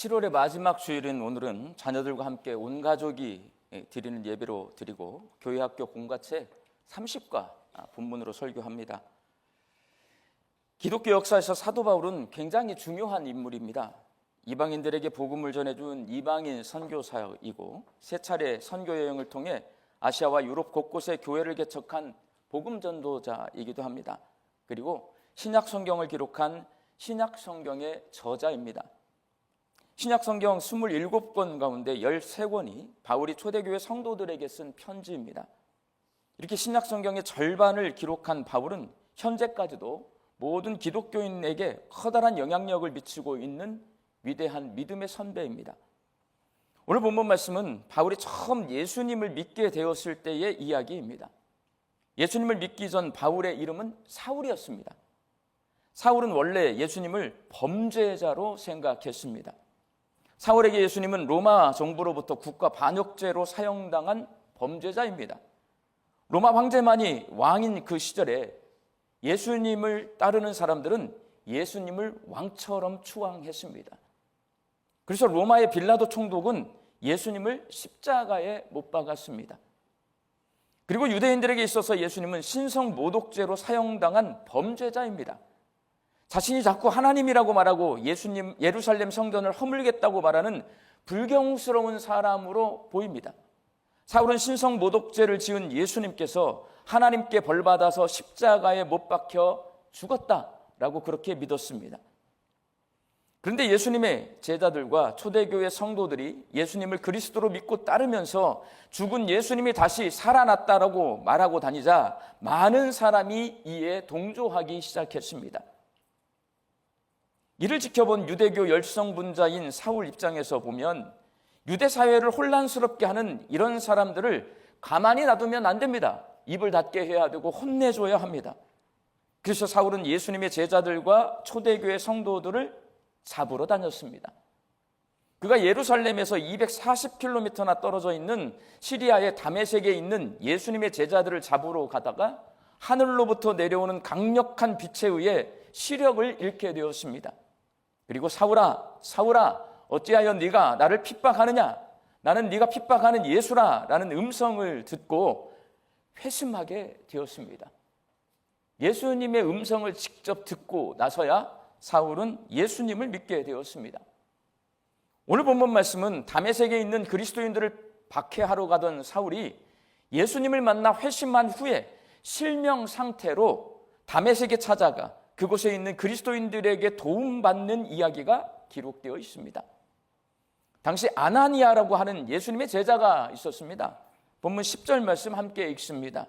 7월의 마지막 주일인 오늘은 자녀들과 함께 온 가족이 드리는 예배로 드리고 교회학교 공과책 30과 본문으로 설교합니다. 기독교 역사에서 사도 바울은 굉장히 중요한 인물입니다. 이방인들에게 복음을 전해준 이방인 선교사이고 세 차례 선교 여행을 통해 아시아와 유럽 곳곳에 교회를 개척한 복음 전도자이기도 합니다. 그리고 신약 성경을 기록한 신약 성경의 저자입니다. 신약 성경 27권 가운데 13권이 바울이 초대교회 성도들에게 쓴 편지입니다. 이렇게 신약 성경의 절반을 기록한 바울은 현재까지도 모든 기독교인에게 커다란 영향력을 미치고 있는 위대한 믿음의 선배입니다. 오늘 본문 말씀은 바울이 처음 예수님을 믿게 되었을 때의 이야기입니다. 예수님을 믿기 전 바울의 이름은 사울이었습니다. 사울은 원래 예수님을 범죄자로 생각했습니다. 사울에게 예수님은 로마 정부로부터 국가 반역죄로 사형당한 범죄자입니다. 로마 황제만이 왕인 그 시절에 예수님을 따르는 사람들은 예수님을 왕처럼 추앙했습니다. 그래서 로마의 빌라도 총독은 예수님을 십자가에 못 박았습니다. 그리고 유대인들에게 있어서 예수님은 신성 모독죄로 사형당한 범죄자입니다. 자신이 자꾸 하나님이라고 말하고 예수님 예루살렘 성전을 허물겠다고 말하는 불경스러운 사람으로 보입니다. 사울은 신성 모독죄를 지은 예수님께서 하나님께 벌받아서 십자가에 못 박혀 죽었다라고 그렇게 믿었습니다. 그런데 예수님의 제자들과 초대교회 성도들이 예수님을 그리스도로 믿고 따르면서 죽은 예수님이 다시 살아났다라고 말하고 다니자 많은 사람이 이에 동조하기 시작했습니다. 이를 지켜본 유대교 열성분자인 사울 입장에서 보면 유대 사회를 혼란스럽게 하는 이런 사람들을 가만히 놔두면 안 됩니다. 입을 닫게 해야 되고 혼내줘야 합니다. 그래서 사울은 예수님의 제자들과 초대교회 성도들을 잡으러 다녔습니다. 그가 예루살렘에서 240km나 떨어져 있는 시리아의 다메섹에 있는 예수님의 제자들을 잡으러 가다가 하늘로부터 내려오는 강력한 빛에 의해 시력을 잃게 되었습니다. 그리고 사울아, 사울아, 어찌하여 네가 나를 핍박하느냐? 나는 네가 핍박하는 예수라 라는 음성을 듣고 회심하게 되었습니다. 예수님의 음성을 직접 듣고 나서야 사울은 예수님을 믿게 되었습니다. 오늘 본문 말씀은 다메섹에 있는 그리스도인들을 박해하러 가던 사울이 예수님을 만나 회심한 후에 실명 상태로 다메섹에 찾아가 그곳에 있는 그리스도인들에게 도움받는 이야기가 기록되어 있습니다. 당시 아나니아라고 하는 예수님의 제자가 있었습니다. 본문 10절 말씀 함께 읽습니다.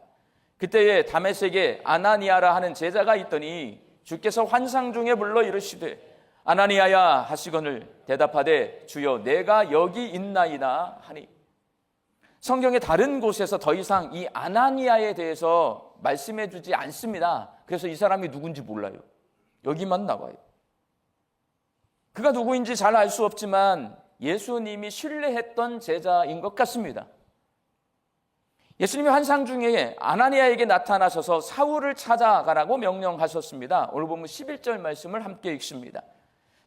그때에 다메섹에 아나니아라 하는 제자가 있더니 주께서 환상 중에 불러 이르시되 아나니아야 하시거늘 대답하되 주여 내가 여기 있나이다 하니. 성경의 다른 곳에서 더 이상 이 아나니아에 대해서 말씀해 주지 않습니다. 그래서 이 사람이 누군지 몰라요. 여기만 나와요. 그가 누구인지 잘 알 수 없지만 예수님이 신뢰했던 제자인 것 같습니다. 예수님이 환상 중에 아나니아에게 나타나셔서 사울을 찾아가라고 명령하셨습니다. 오늘 보면 11절 말씀을 함께 읽습니다.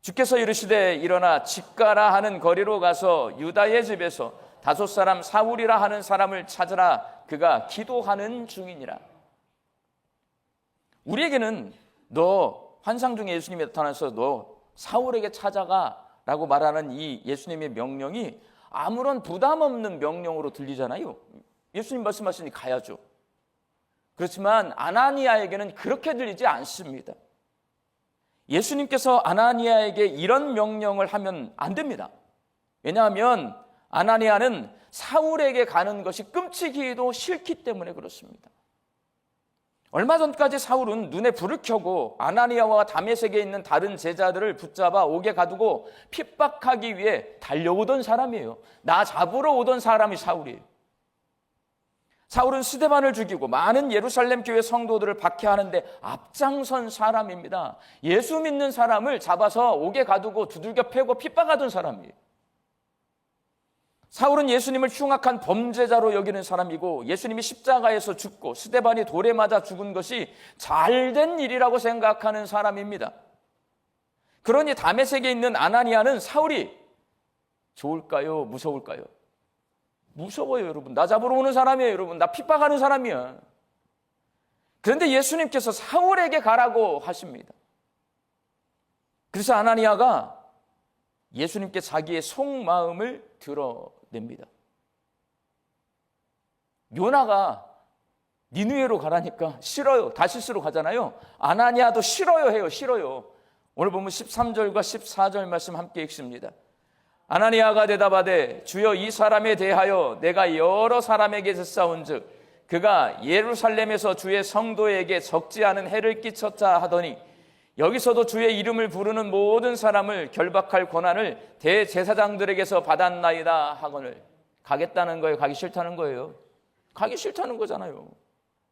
주께서 이르시되 일어나 직가라 하는 거리로 가서 유다의 집에서 5 사람 사울이라 하는 사람을 찾으라. 그가 기도하는 중이니라. 우리에게는 너 환상 중에 예수님이 나타나서 너 사울에게 찾아가 라고 말하는 이 예수님의 명령이 아무런 부담 없는 명령으로 들리잖아요. 예수님 말씀하시니 가야죠. 그렇지만 아나니아에게는 그렇게 들리지 않습니다. 예수님께서 아나니아에게 이런 명령을 하면 안 됩니다. 왜냐하면 아나니아는 사울에게 가는 것이 끔찍이도 싫기 때문에 그렇습니다. 얼마 전까지 사울은 눈에 불을 켜고 아나니아와 다메섹에 있는 다른 제자들을 붙잡아 옥에 가두고 핍박하기 위해 달려오던 사람이에요. 나 잡으러 오던 사람이 사울이에요. 사울은 스데반을 죽이고 많은 예루살렘 교회 성도들을 박해하는데 앞장선 사람입니다. 예수 믿는 사람을 잡아서 옥에 가두고 두들겨 패고 핍박하던 사람이에요. 사울은 예수님을 흉악한 범죄자로 여기는 사람이고 예수님이 십자가에서 죽고 스데반이 돌에 맞아 죽은 것이 잘된 일이라고 생각하는 사람입니다. 그러니 다메섹에 있는 아나니아는 사울이 좋을까요? 무서울까요? 무서워요, 여러분. 나 잡으러 오는 사람이에요, 여러분. 나 핍박하는 사람이야. 그런데 예수님께서 사울에게 가라고 하십니다. 그래서 아나니아가 예수님께 자기의 속마음을 드러냅니다. 요나가 니느웨로 가라니까 싫어요. 다시스로 가잖아요. 아나니아도 싫어요 해요. 싫어요. 오늘 보면 13절과 14절 말씀 함께 읽습니다. 아나니아가 대답하되 주여 이 사람에 대하여 내가 여러 사람에게 듣사온즉 그가 예루살렘에서 주의 성도에게 적지 않은 해를 끼쳤다 하더니 여기서도 주의 이름을 부르는 모든 사람을 결박할 권한을 대제사장들에게서 받았나이다 하거늘. 가겠다는 거예요? 가기 싫다는 거예요? 가기 싫다는 거잖아요.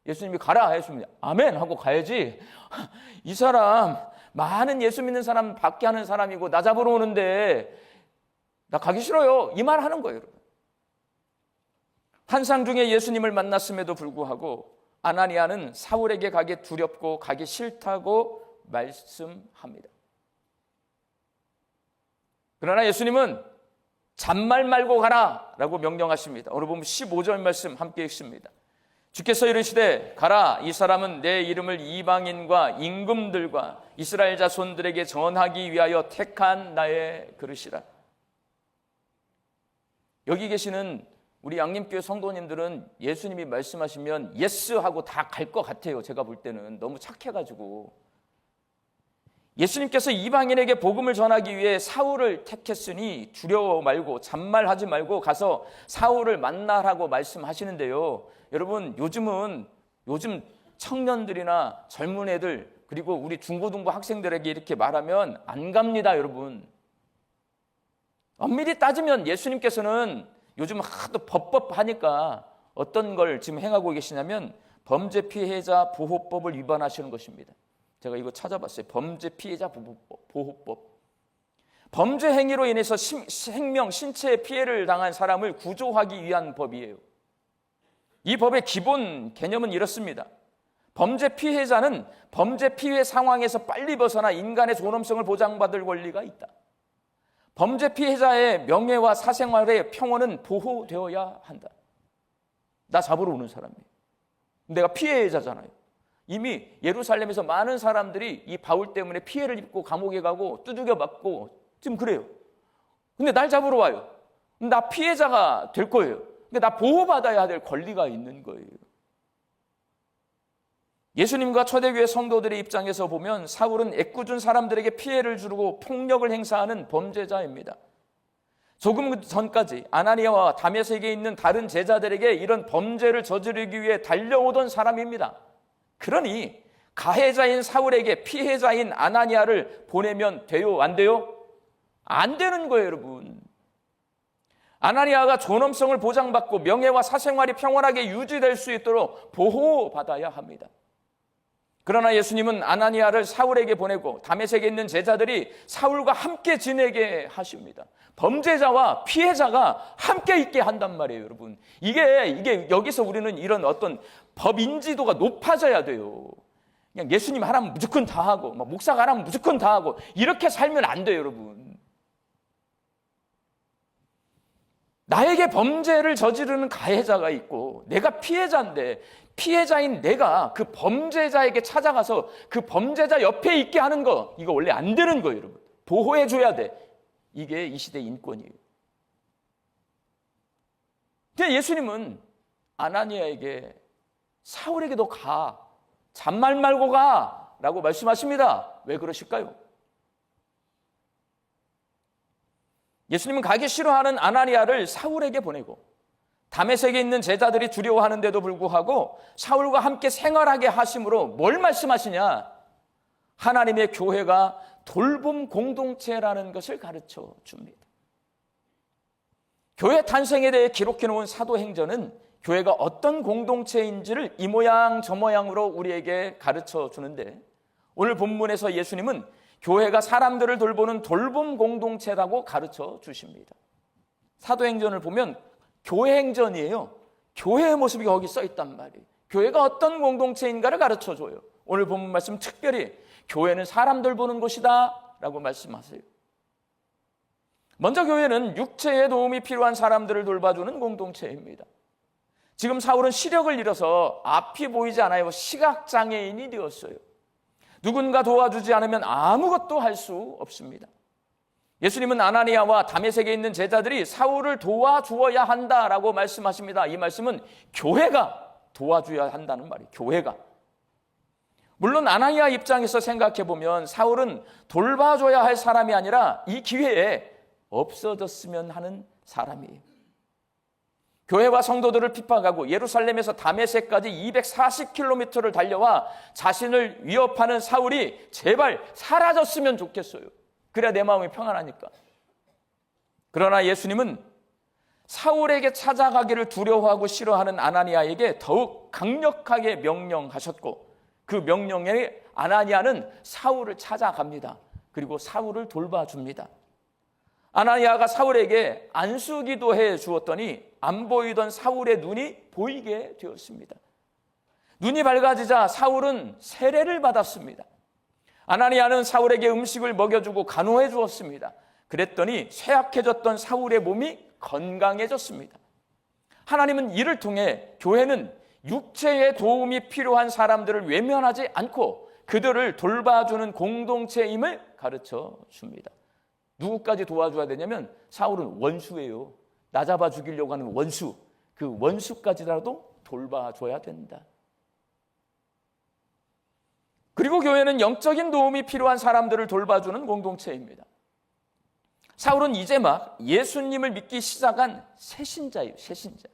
예수님이 가라 했습니다. 아멘 하고 가야지. 이 사람 많은 예수 믿는 사람 밖에 하는 사람이고 나 잡으러 오는데 나 가기 싫어요. 이 말 하는 거예요, 여러분. 환상 중에 예수님을 만났음에도 불구하고 아나니아는 사울에게 가기 두렵고 가기 싫다고 말씀합니다. 그러나 예수님은 잔말 말고 가라 라고 명령하십니다. 오늘 보면 15절 말씀 함께 읽습니다. 주께서 이르시되 가라 이 사람은 내 이름을 이방인과 임금들과 이스라엘 자손들에게 전하기 위하여 택한 나의 그릇이라. 여기 계시는 우리 양림교회 성도님들은 예수님이 말씀하시면 예스 하고 다 갈 것 같아요. 제가 볼 때는 너무 착해가지고. 예수님께서 이방인에게 복음을 전하기 위해 사울을 택했으니 두려워 말고 잔말하지 말고 가서 사울을 만나라고 말씀하시는데요. 여러분 요즘 청년들이나 젊은 애들 그리고 우리 중고등부 학생들에게 이렇게 말하면 안 갑니다, 여러분. 엄밀히 따지면 예수님께서는 요즘 하도 법하니까 어떤 걸 지금 행하고 계시냐면 범죄 피해자 보호법을 위반하시는 것입니다. 제가 이거 찾아봤어요. 범죄 피해자 보호법. 범죄 행위로 인해서 생명, 신체에 피해를 당한 사람을 구조하기 위한 법이에요. 이 법의 기본 개념은 이렇습니다. 범죄 피해자는 범죄 피해 상황에서 빨리 벗어나 인간의 존엄성을 보장받을 권리가 있다. 범죄 피해자의 명예와 사생활의 평온은 보호되어야 한다. 나 잡으러 오는 사람이에요. 내가 피해자잖아요. 이미 예루살렘에서 많은 사람들이 이 바울 때문에 피해를 입고 감옥에 가고 두들겨 맞고 지금 그래요. 근데 날 잡으러 와요. 나 피해자가 될 거예요. 근데 나 보호받아야 될 권리가 있는 거예요. 예수님과 초대교회 성도들의 입장에서 보면 사울은 애꿎은 사람들에게 피해를 주고 폭력을 행사하는 범죄자입니다. 조금 전까지 아나니아와 다메섹에 있는 다른 제자들에게 이런 범죄를 저지르기 위해 달려오던 사람입니다. 그러니 가해자인 사울에게 피해자인 아나니아를 보내면 돼요? 안 돼요? 안 되는 거예요, 여러분. 아나니아가 존엄성을 보장받고 명예와 사생활이 평온하게 유지될 수 있도록 보호받아야 합니다. 그러나 예수님은 아나니아를 사울에게 보내고 다메섹에 있는 제자들이 사울과 함께 지내게 하십니다. 범죄자와 피해자가 함께 있게 한단 말이에요, 여러분. 이게 여기서 우리는 이런 어떤 법 인지도가 높아져야 돼요. 그냥 예수님 하라면 무조건 다 하고, 목사가 하라면 무조건 다 하고, 이렇게 살면 안 돼요, 여러분. 나에게 범죄를 저지르는 가해자가 있고, 내가 피해자인데, 피해자인 내가 그 범죄자에게 찾아가서 그 범죄자 옆에 있게 하는 거, 이거 원래 안 되는 거예요, 여러분. 보호해줘야 돼. 이게 이 시대의 인권이에요. 근데 예수님은 아나니아에게 사울에게 너 가. 잔말 말고 가. 라고 말씀하십니다. 왜 그러실까요? 예수님은 가기 싫어하는 아나니아를 사울에게 보내고 다메섹에 있는 제자들이 두려워하는데도 불구하고 사울과 함께 생활하게 하심으로 뭘 말씀하시냐? 하나님의 교회가 돌봄 공동체라는 것을 가르쳐 줍니다. 교회 탄생에 대해 기록해 놓은 사도행전은 교회가 어떤 공동체인지를 이 모양 저 모양으로 우리에게 가르쳐 주는데 오늘 본문에서 예수님은 교회가 사람들을 돌보는 돌봄 공동체라고 가르쳐 주십니다. 사도행전을 보면 교회 행전이에요. 교회의 모습이 거기 써 있단 말이에요. 교회가 어떤 공동체인가를 가르쳐 줘요. 오늘 본문 말씀 특별히 교회는 사람들 보는 곳이다 라고 말씀하세요. 먼저 교회는 육체의 도움이 필요한 사람들을 돌봐주는 공동체입니다. 지금 사울은 시력을 잃어서 앞이 보이지 않아요. 시각장애인이 되었어요. 누군가 도와주지 않으면 아무것도 할 수 없습니다. 예수님은 아나니아와 다메섹에 있는 제자들이 사울을 도와주어야 한다라고 말씀하십니다. 이 말씀은 교회가 도와줘야 한다는 말이에요. 교회가. 물론 아나니아 입장에서 생각해 보면 사울은 돌봐줘야 할 사람이 아니라 이 기회에 없어졌으면 하는 사람이에요. 교회와 성도들을 핍박하고 예루살렘에서 다메섹까지 240km를 달려와 자신을 위협하는 사울이 제발 사라졌으면 좋겠어요. 그래야 내 마음이 평안하니까. 그러나 예수님은 사울에게 찾아가기를 두려워하고 싫어하는 아나니아에게 더욱 강력하게 명령하셨고, 그 명령에 아나니아는 사울을 찾아갑니다. 그리고 사울을 돌봐줍니다. 아나니아가 사울에게 안수기도 해 주었더니 안 보이던 사울의 눈이 보이게 되었습니다. 눈이 밝아지자 사울은 세례를 받았습니다. 아나니아는 사울에게 음식을 먹여주고 간호해 주었습니다. 그랬더니 쇠약해졌던 사울의 몸이 건강해졌습니다. 하나님은 이를 통해 교회는 육체의 도움이 필요한 사람들을 외면하지 않고 그들을 돌봐주는 공동체임을 가르쳐 줍니다. 누구까지 도와줘야 되냐면 사울은 원수예요. 나 잡아 죽이려고 하는 원수. 그 원수까지라도 돌봐줘야 된다. 그리고 교회는 영적인 도움이 필요한 사람들을 돌봐주는 공동체입니다. 사울은 이제 막 예수님을 믿기 시작한 새신자예요. 새신자.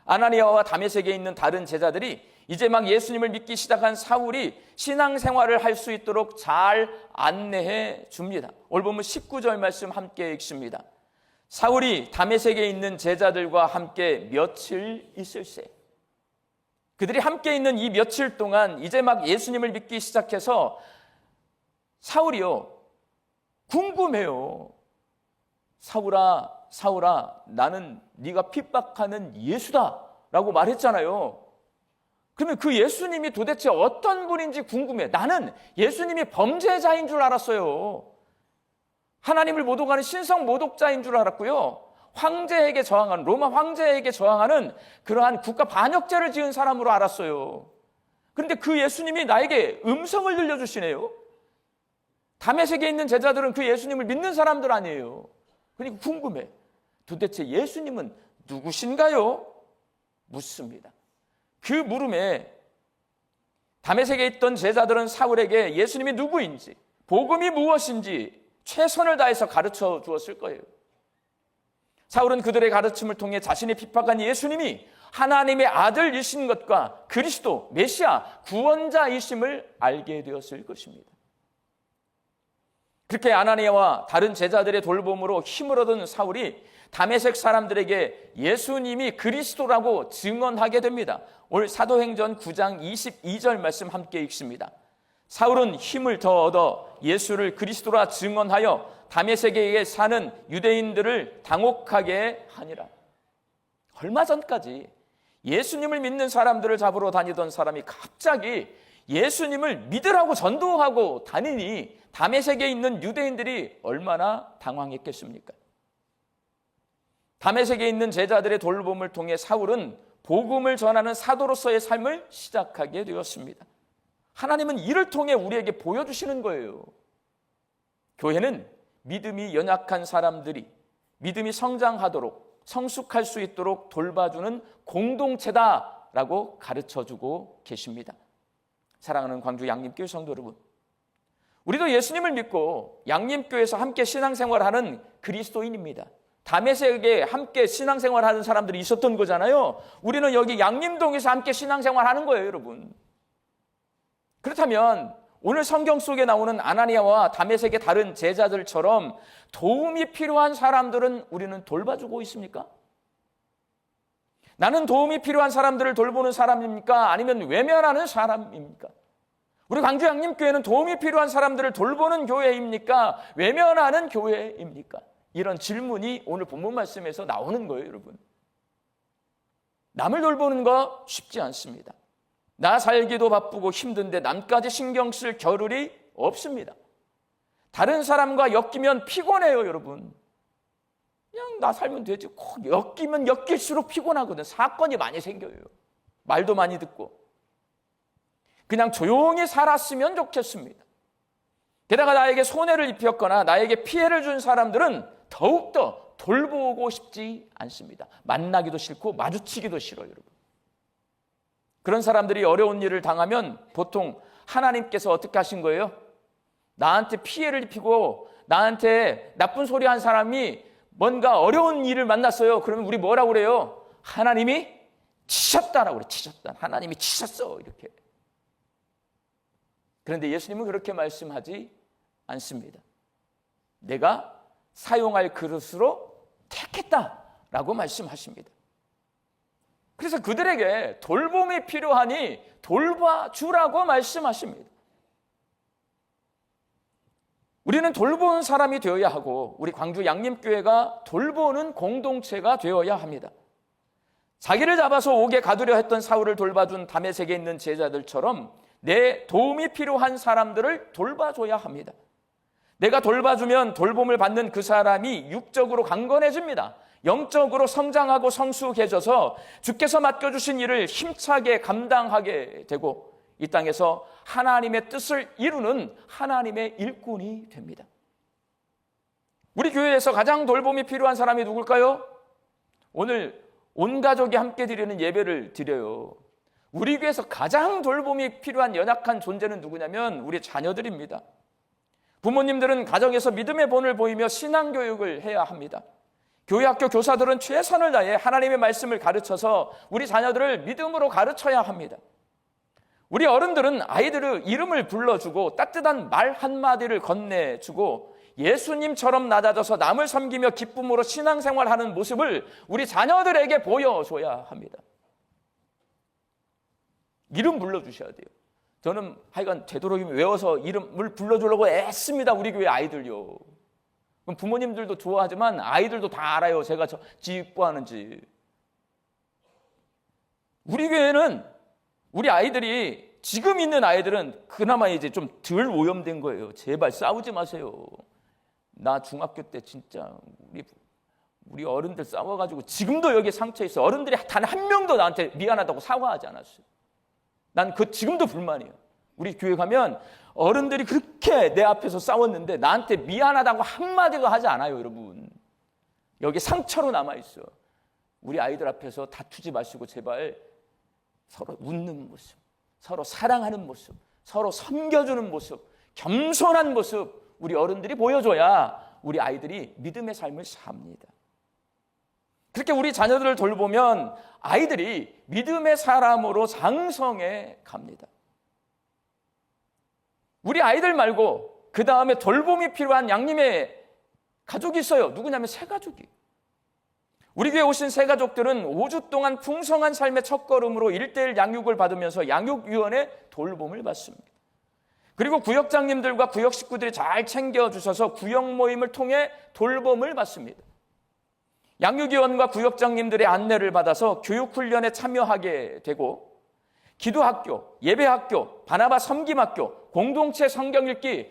아나니아와 다메섹에 있는 다른 제자들이 이제 막 예수님을 믿기 시작한 사울이 신앙생활을 할 수 있도록 잘 안내해 줍니다. 오늘 보면 19절 말씀 함께 읽습니다. 사울이 다메섹에 있는 제자들과 함께 며칠 있을세. 그들이 함께 있는 이 며칠 동안 이제 막 예수님을 믿기 시작해서 사울이요, 궁금해요. 사울아, 사울아, 나는 네가 핍박하는 예수다 라고 말했잖아요. 그러면 그 예수님이 도대체 어떤 분인지 궁금해. 나는 예수님이 범죄자인 줄 알았어요. 하나님을 모독하는 신성 모독자인 줄 알았고요. 황제에게 저항하는, 로마 황제에게 저항하는 그러한 국가 반역죄를 지은 사람으로 알았어요. 그런데 그 예수님이 나에게 음성을 들려주시네요. 다메섹에 있는 제자들은 그 예수님을 믿는 사람들 아니에요. 그러니까 궁금해. 도대체 예수님은 누구신가요? 묻습니다. 그 물음에 다메섹에 있던 제자들은 사울에게 예수님이 누구인지, 복음이 무엇인지 최선을 다해서 가르쳐 주었을 거예요. 사울은 그들의 가르침을 통해 자신이 핍박한 예수님이 하나님의 아들이신 것과 그리스도, 메시아, 구원자이심을 알게 되었을 것입니다. 그렇게 아나니아와 다른 제자들의 돌봄으로 힘을 얻은 사울이 다메섹 사람들에게 예수님이 그리스도라고 증언하게 됩니다. 오늘 사도행전 9장 22절 말씀 함께 읽습니다. 사울은 힘을 더 얻어 예수를 그리스도라 증언하여 다메섹에 사는 유대인들을 당혹하게 하니라. 얼마 전까지 예수님을 믿는 사람들을 잡으러 다니던 사람이 갑자기 예수님을 믿으라고 전도하고 다니니 다메섹에 있는 유대인들이 얼마나 당황했겠습니까? 다메섹에 있는 제자들의 돌봄을 통해 사울은 복음을 전하는 사도로서의 삶을 시작하게 되었습니다. 하나님은 이를 통해 우리에게 보여주시는 거예요. 교회는 믿음이 연약한 사람들이 믿음이 성장하도록 성숙할 수 있도록 돌봐주는 공동체다라고 가르쳐주고 계십니다. 사랑하는 광주 양림교회 성도 여러분, 우리도 예수님을 믿고 양림교회에서 함께 신앙생활하는 그리스도인입니다. 다메섹에 함께 신앙생활하는 사람들이 있었던 거잖아요. 우리는 여기 양림동에서 함께 신앙생활하는 거예요, 여러분. 그렇다면 오늘 성경 속에 나오는 아나니아와 다메섹의 다른 제자들처럼 도움이 필요한 사람들은 우리는 돌봐주고 있습니까? 나는 도움이 필요한 사람들을 돌보는 사람입니까? 아니면 외면하는 사람입니까? 우리 광주 양림교회는 도움이 필요한 사람들을 돌보는 교회입니까? 외면하는 교회입니까? 이런 질문이 오늘 본문 말씀에서 나오는 거예요, 여러분. 남을 돌보는 거 쉽지 않습니다. 나 살기도 바쁘고 힘든데 남까지 신경 쓸 겨를이 없습니다. 다른 사람과 엮이면 피곤해요, 여러분. 그냥 나 살면 되지. 꼭 엮이면 엮일수록 피곤하거든. 사건이 많이 생겨요. 말도 많이 듣고. 그냥 조용히 살았으면 좋겠습니다. 게다가 나에게 손해를 입혔거나 나에게 피해를 준 사람들은 더욱더 돌보고 싶지 않습니다. 만나기도 싫고 마주치기도 싫어요, 여러분. 그런 사람들이 어려운 일을 당하면 보통 하나님께서 어떻게 하신 거예요? 나한테 피해를 입히고 나한테 나쁜 소리 한 사람이 뭔가 어려운 일을 만났어요. 그러면 우리 뭐라고 그래요? 하나님이 치셨다라고 그래. 치셨다. 하나님이 치셨어. 이렇게. 그런데 예수님은 그렇게 말씀하지 않습니다. 내가 사용할 그릇으로 택했다라고 말씀하십니다. 그래서 그들에게 돌봄이 필요하니 돌봐주라고 말씀하십니다. 우리는 돌보는 사람이 되어야 하고 우리 광주 양림교회가 돌보는 공동체가 되어야 합니다. 자기를 잡아서 옥에 가두려 했던 사울을 돌봐준 다메섹에 있는 제자들처럼 내 도움이 필요한 사람들을 돌봐줘야 합니다. 내가 돌봐주면 돌봄을 받는 그 사람이 육적으로 강건해집니다. 영적으로 성장하고 성숙해져서 주께서 맡겨주신 일을 힘차게 감당하게 되고 이 땅에서 하나님의 뜻을 이루는 하나님의 일꾼이 됩니다. 우리 교회에서 가장 돌봄이 필요한 사람이 누굴까요? 오늘 온 가족이 함께 드리는 예배를 드려요. 우리 교회에서 가장 돌봄이 필요한 연약한 존재는 누구냐면 우리 자녀들입니다. 부모님들은 가정에서 믿음의 본을 보이며 신앙교육을 해야 합니다. 교회 학교 교사들은 최선을 다해 하나님의 말씀을 가르쳐서 우리 자녀들을 믿음으로 가르쳐야 합니다. 우리 어른들은 아이들의 이름을 불러주고 따뜻한 말 한마디를 건네주고 예수님처럼 낮아져서 남을 섬기며 기쁨으로 신앙생활하는 모습을 우리 자녀들에게 보여줘야 합니다. 이름 불러주셔야 돼요. 저는 하여간 되도록이면 외워서 이름을 불러주려고 애씁니다. 우리 교회 아이들요. 그럼 부모님들도 좋아하지만 아이들도 다 알아요. 제가 기뻐하는지. 우리 교회는 우리 아이들이 지금 있는 아이들은 그나마 이제 좀 덜 오염된 거예요. 제발 싸우지 마세요. 나 중학교 때 진짜 우리 어른들 싸워가지고 지금도 여기에 상처 있어. 어른들이 단 한 명도 나한테 미안하다고 사과하지 않았어요. 난 지금도 불만이에요. 우리 교회 가면 어른들이 그렇게 내 앞에서 싸웠는데 나한테 미안하다고 한마디도 하지 않아요, 여러분. 여기 상처로 남아있어. 우리 아이들 앞에서 다투지 마시고 제발 서로 웃는 모습, 서로 사랑하는 모습, 서로 섬겨주는 모습, 겸손한 모습 우리 어른들이 보여줘야 우리 아이들이 믿음의 삶을 삽니다. 그렇게 우리 자녀들을 돌보면 아이들이 믿음의 사람으로 장성해 갑니다. 우리 아이들 말고 그 다음에 돌봄이 필요한 양림의 가족이 있어요. 누구냐면 새가족이. 우리 교회 오신 새가족들은 5주 동안 풍성한 삶의 첫걸음으로 1:1 양육을 받으면서 양육위원회 돌봄을 받습니다. 그리고 구역장님들과 구역 식구들이 잘 챙겨주셔서 구역 모임을 통해 돌봄을 받습니다. 양육위원과 구역장님들의 안내를 받아서 교육훈련에 참여하게 되고 기도학교, 예배학교, 바나바 섬김학교, 공동체 성경읽기,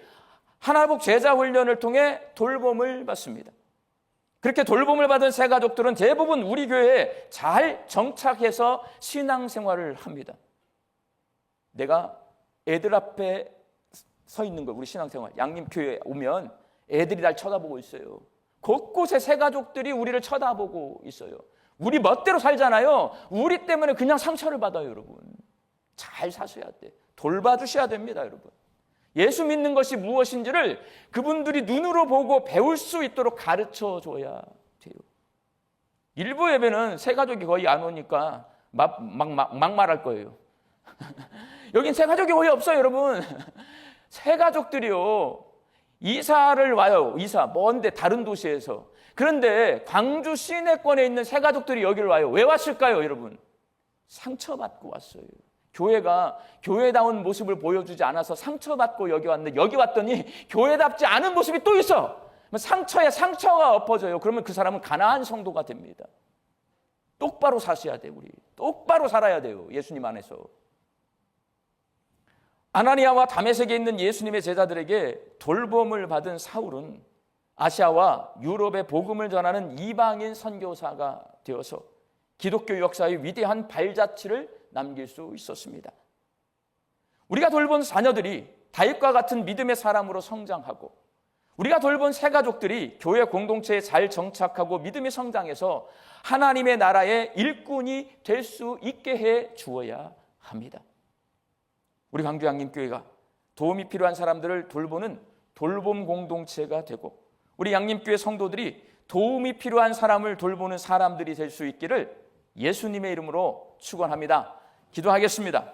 하나복 제자훈련을 통해 돌봄을 받습니다. 그렇게 돌봄을 받은 새가족들은 대부분 우리 교회에 잘 정착해서 신앙생활을 합니다. 내가 애들 앞에 서 있는 거예요. 우리 신앙생활. 양림교회에 오면 애들이 날 쳐다보고 있어요. 곳곳에 새가족들이 우리를 쳐다보고 있어요. 우리 멋대로 살잖아요. 우리 때문에 그냥 상처를 받아요, 여러분. 잘 사셔야 돼. 돌봐주셔야 됩니다, 여러분. 예수 믿는 것이 무엇인지를 그분들이 눈으로 보고 배울 수 있도록 가르쳐줘야 돼요. 일부 예배는 새가족이 거의 안 오니까 막말할 거예요. 여긴 새가족이 거의 없어요, 여러분. 새가족들이요. 이사를 와요. 이사 먼데 다른 도시에서. 그런데 광주 시내권에 있는 새가족들이 여기를 와요. 왜 왔을까요, 여러분? 상처받고 왔어요. 교회가 교회다운 모습을 보여주지 않아서 상처받고 여기 왔는데 여기 왔더니 교회답지 않은 모습이 또 있어. 상처에 상처가 엎어져요. 그러면 그 사람은 가나안 성도가 됩니다. 똑바로 사셔야 돼요. 우리 똑바로 살아야 돼요. 예수님 안에서. 아나니아와 다메섹에 있는 예수님의 제자들에게 돌봄을 받은 사울은 아시아와 유럽에 복음을 전하는 이방인 선교사가 되어서 기독교 역사의 위대한 발자취를 남길 수 있었습니다. 우리가 돌본 자녀들이 다윗과 같은 믿음의 사람으로 성장하고, 우리가 돌본 새 가족들이 교회 공동체에 잘 정착하고 믿음이 성장해서 하나님의 나라의 일꾼이 될 수 있게 해 주어야 합니다. 우리 광주양림교회가 도움이 필요한 사람들을 돌보는 돌봄 공동체가 되고, 우리 양림교회 성도들이 도움이 필요한 사람을 돌보는 사람들이 될 수 있기를 예수님의 이름으로 축원합니다. 기도하겠습니다.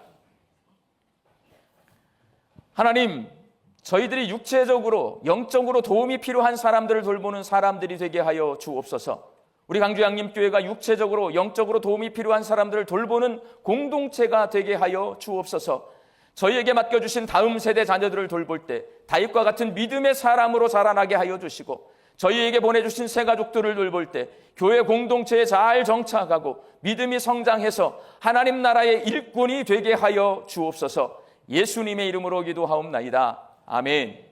하나님, 저희들이 육체적으로, 영적으로 도움이 필요한 사람들을 돌보는 사람들이 되게 하여 주옵소서. 우리 광주양림교회가 육체적으로, 영적으로 도움이 필요한 사람들을 돌보는 공동체가 되게 하여 주옵소서. 저희에게 맡겨주신 다음 세대 자녀들을 돌볼 때 다윗과 같은 믿음의 사람으로 자라나게 하여 주시고, 저희에게 보내주신 새 가족들을 돌볼 때 교회 공동체에 잘 정착하고 믿음이 성장해서 하나님 나라의 일꾼이 되게 하여 주옵소서. 예수님의 이름으로 기도하옵나이다. 아멘.